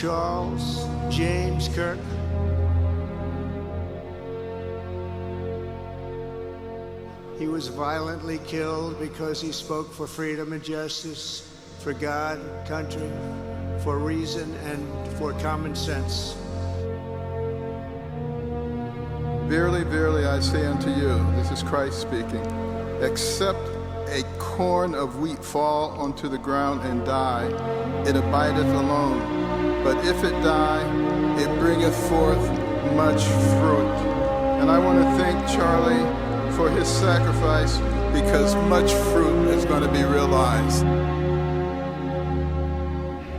Charles James Kirk. He was violently killed because he spoke for freedom and justice, for God, country, for reason, and for common sense. Verily, verily, I say unto you, this is Christ speaking, except a corn of wheat fall onto the ground and die, it abideth alone. But if it die, it bringeth forth much fruit. And I want to thank Charlie for his sacrifice, because much fruit is going to be realized.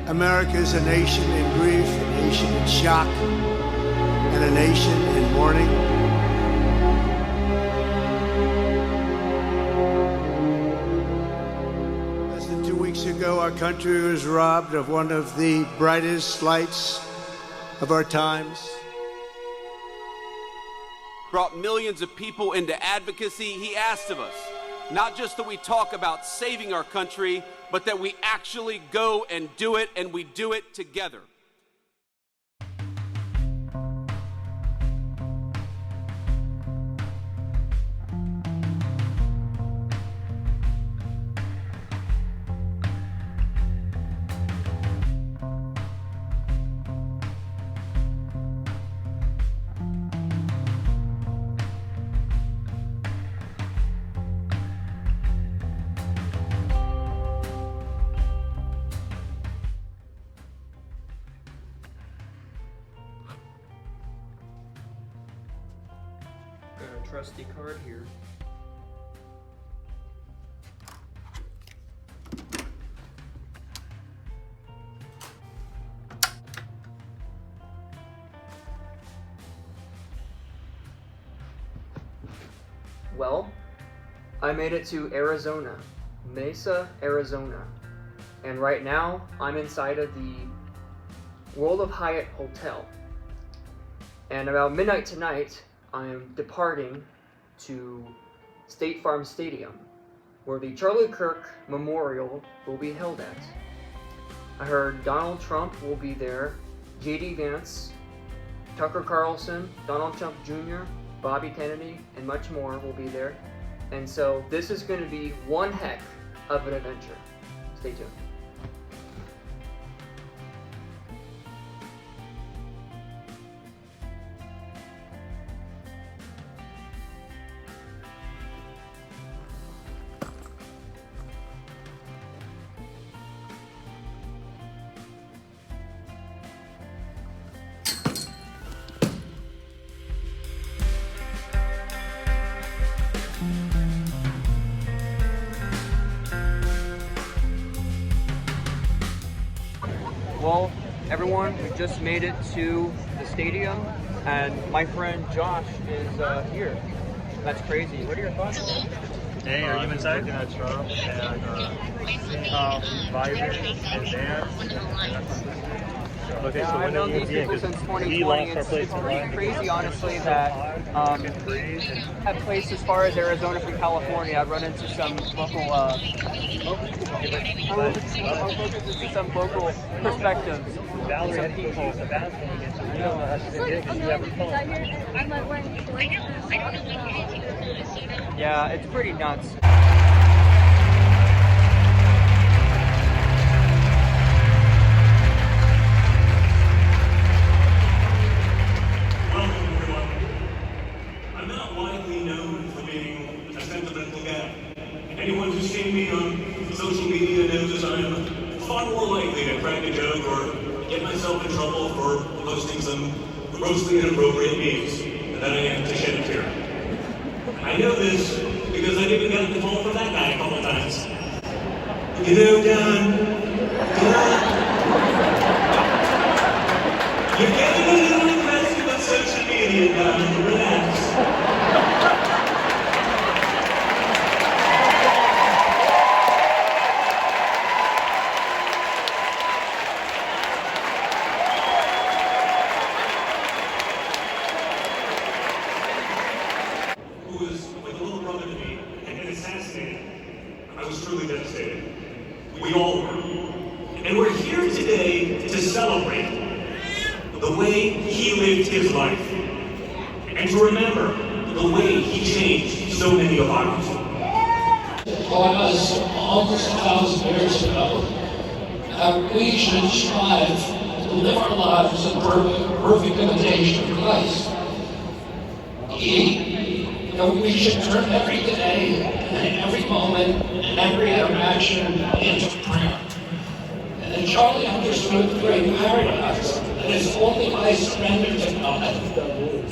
America is a nation in grief, a nation in shock, and a nation in mourning. Less than 2 weeks ago, our country was robbed of one of the brightest lights of our times. Brought millions of people into advocacy. He asked of us, not just that we talk about saving our country, but that we actually go and do it, and we do it together. Got a trusty card here. Well, I made it to Arizona, Mesa, Arizona. And right now, I'm inside of the World of Hyatt Hotel. And about midnight tonight, I am departing to State Farm Stadium, where the Charlie Kirk Memorial will be held at. I heard Donald Trump will be there, J.D. Vance, Tucker Carlson, Donald Trump Jr., Bobby Kennedy, and much more will be there. And so this is going to be one heck of an adventure. Stay tuned. Well, everyone, we just made it to the stadium, and my friend Josh is here. That's crazy. What are your thoughts? Hey, are you inside? Looking at Trump and seeing how he's vibrant and dance. Okay, Yeah, so I've known these people since 2020. It's pretty crazy, honestly, that at places as far as Arizona from California, I've run into some local, some local perspectives, some people. Yeah, it's pretty nuts. Anyone who's seen me on social media knows that I'm far more likely to crack a joke or get myself in trouble for posting some grossly inappropriate memes than I am to shed a tear. I know this because I've even gotten the call from that guy a couple times. You know, Don, you're getting a little aggressive on social media, Don. Relax. I was truly devastated. We all were. And we're here today to celebrate the way he lived his life, and to remember the way he changed so many of ours. Taught us almost 1,000 years ago that we should strive to live our lives in perfect imitation of Christ. We should turn every day, and every moment, and every interaction into prayer. And Charlie understood the great paradox that it's only by surrender to God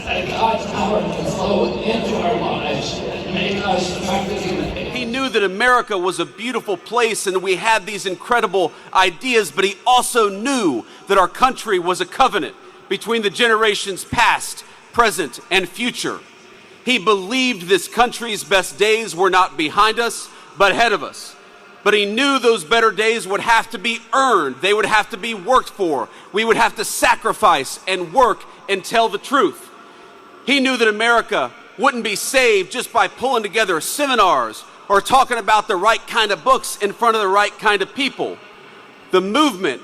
that God's power can flow into our lives and make us effective human beings. He knew that America was a beautiful place and we had these incredible ideas, but he also knew that our country was a covenant between the generations past, present, and future. He believed this country's best days were not behind us, but ahead of us. But he knew those better days would have to be earned. They would have to be worked for. We would have to sacrifice and work and tell the truth. He knew that America wouldn't be saved just by pulling together seminars or talking about the right kind of books in front of the right kind of people. The movement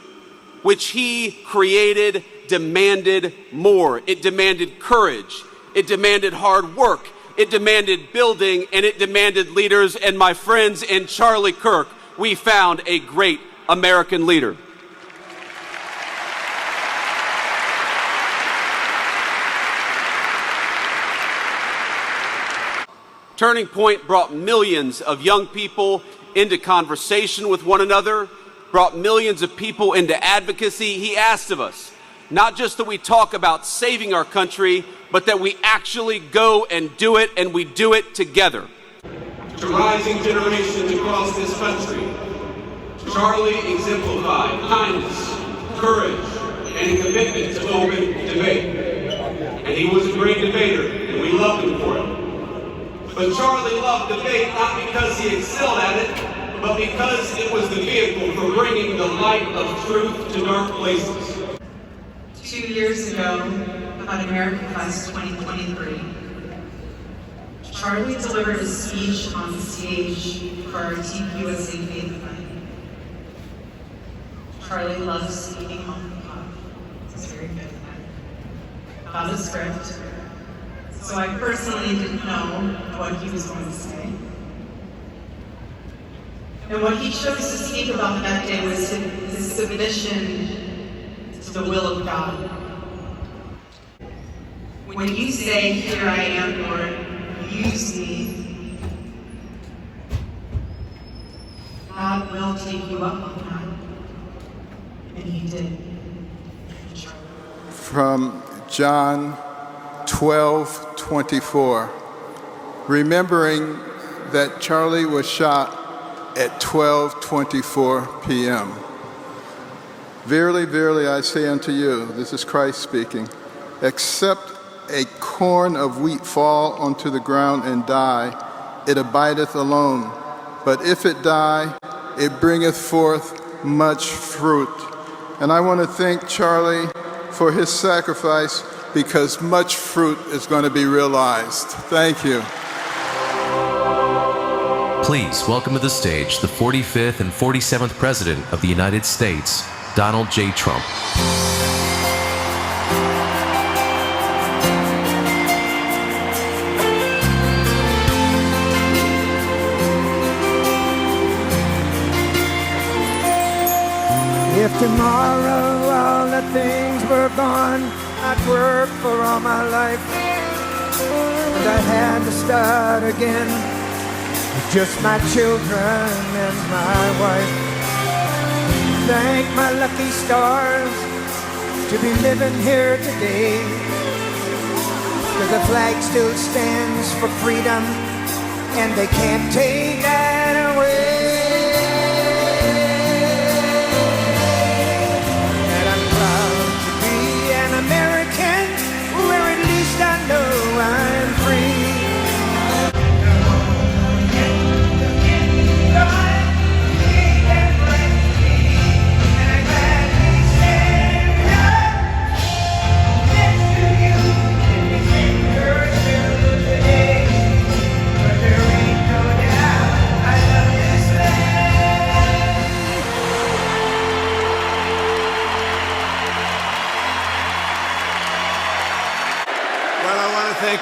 which he created demanded more. It demanded courage. It demanded hard work. It demanded building, and it demanded leaders. And my friends, in Charlie Kirk, we found a great American leader. Turning Point brought millions of young people into conversation with one another, brought millions of people into advocacy. He asked of us, not just that we talk about saving our country, but that we actually go and do it, and we do it together. To rising generations across this country, Charlie exemplified kindness, courage, and a commitment to open debate. And he was a great debater, and we loved him for it. But Charlie loved debate not because he excelled at it, but because it was the vehicle for bringing the light of truth to dark places. 2 years ago, on American Class 2023, Charlie delivered a speech on the stage for our TPUSA Faith Night. Charlie loves speaking on the pod. It's very good. Not a script. So I personally didn't know what he was going to say. And what he chose to speak about that day was his submission to the will of God. When you say, "Here I am, Lord, use me," God will take you up on that. And he did. From John 12:24, remembering that Charlie was shot at 12:24 p.m. Verily, verily, I say unto you, this is Christ speaking, except a corn of wheat fall onto the ground and die, it abideth alone. But if it die, it bringeth forth much fruit. And I want to thank Charlie for his sacrifice, because much fruit is going to be realized. Thank you. Please welcome to the stage the 45th and 47th President of the United States, Donald J. Trump. If tomorrow all the things were gone, I'd work for all my life, and I had to start again with just my children and my wife. Thank my lucky stars to be living here today, 'cause the flag still stands for freedom, and they can't take that away. I'm free. I love this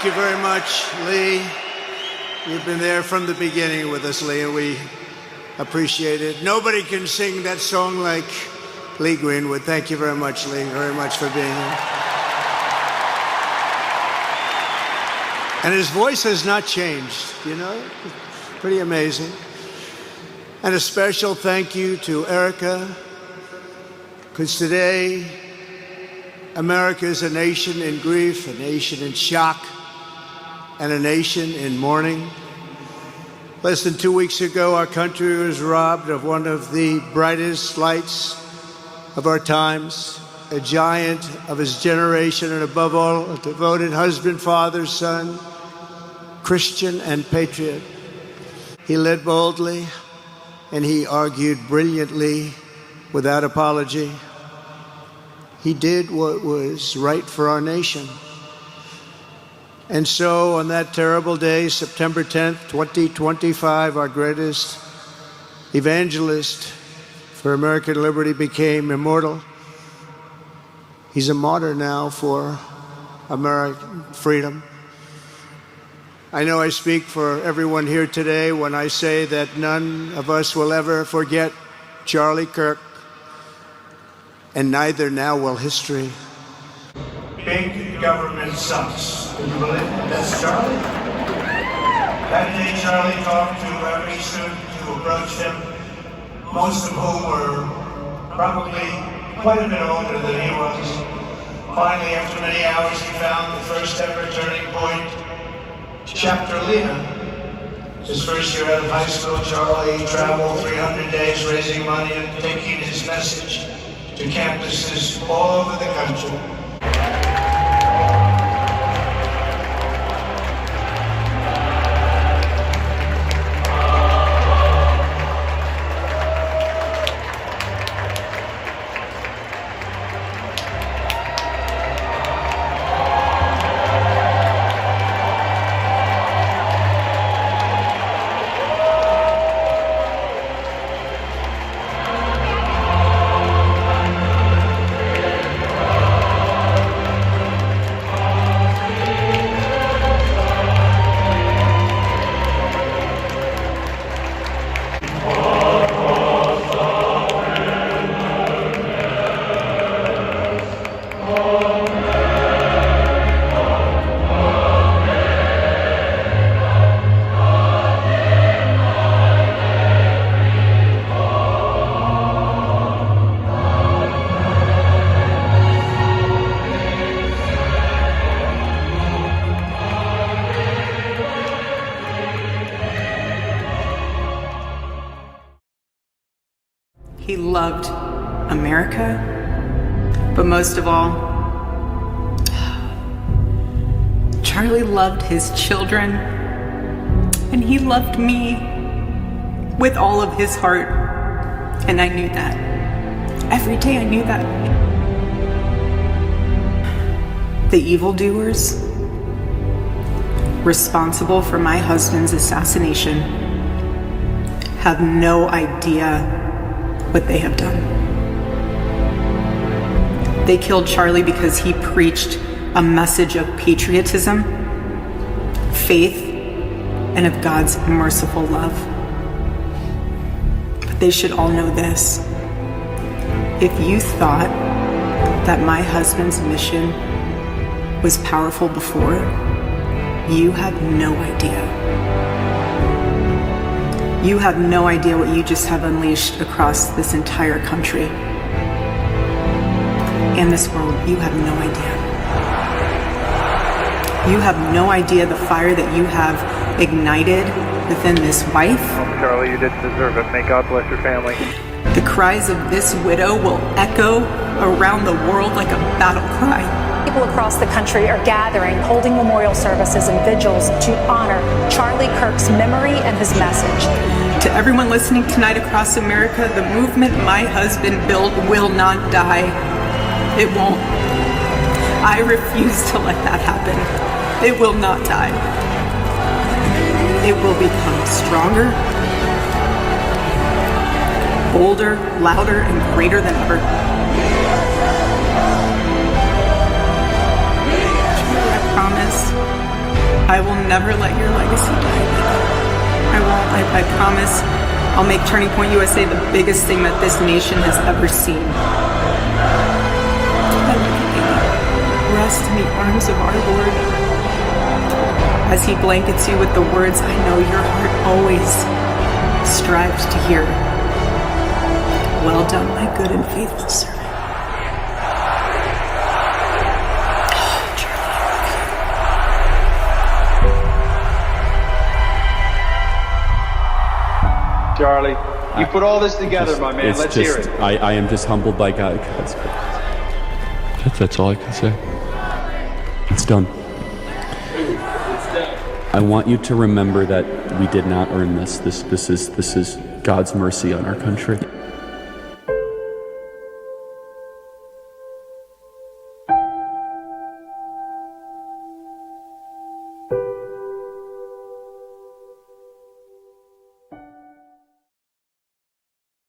Thank you very much, Lee. You've been there from the beginning with us, Lee, and we appreciate it. Nobody can sing that song like Lee Greenwood. Thank you very much, Lee, very much for being here. And his voice has not changed, you know? Pretty amazing. And a special thank you to Erica, because today, America is a nation in grief, a nation in shock, and a nation in mourning. Less than 2 weeks ago, our country was robbed of one of the brightest lights of our times, a giant of his generation, and above all, a devoted husband, father, son, Christian, and patriot. He led boldly, and he argued brilliantly without apology. He did what was right for our nation. And so on that terrible day, September 10th, 2025, our greatest evangelist for American liberty became immortal. He's a martyr now for American freedom. I know I speak for everyone here today when I say that none of us will ever forget Charlie Kirk, and neither now will history. Big government sucks. Can you believe it? That's Charlie. That day Charlie talked to every student who approached him, most of whom were probably quite a bit older than he was. Finally, after many hours, he found the first ever turning point. Chapter Leah. His first year out of high school, Charlie traveled 300 days raising money and taking his message to campuses all over the country. He loved America, but most of all, Charlie loved his children, and he loved me with all of his heart, and I knew that. Every day I knew that. The evildoers responsible for my husband's assassination have no idea what they have done. They killed Charlie because he preached a message of patriotism, faith, and of God's merciful love. But they should all know this. If you thought that my husband's mission was powerful before, you have no idea. You have no idea what you just have unleashed across this entire country and this world. You have no idea. You have no idea the fire that you have ignited within this wife. Charlie, you didn't deserve it. May God bless your family. The cries of this widow will echo around the world like a battle cry. People across the country are gathering, holding memorial services and vigils to honor Charlie Kirk's memory and his message. To everyone listening tonight across America, the movement my husband built will not die. It won't. I refuse to let that happen. It will not die. It will become stronger, bolder, louder, and greater than ever. I promise I will never let your legacy die. I won't. I promise. I'll make Turning Point USA the biggest thing that this nation has ever seen. I love you, baby. Rest in the arms of our Lord as He blankets you with the words I know your heart always strives to hear. Well done, my good and faithful servant. Charlie, you put all this together, my man. Let's hear it. I am just humbled by God's grace. That's all I can say. It's done. I want you to remember that we did not earn this. This is God's mercy on our country.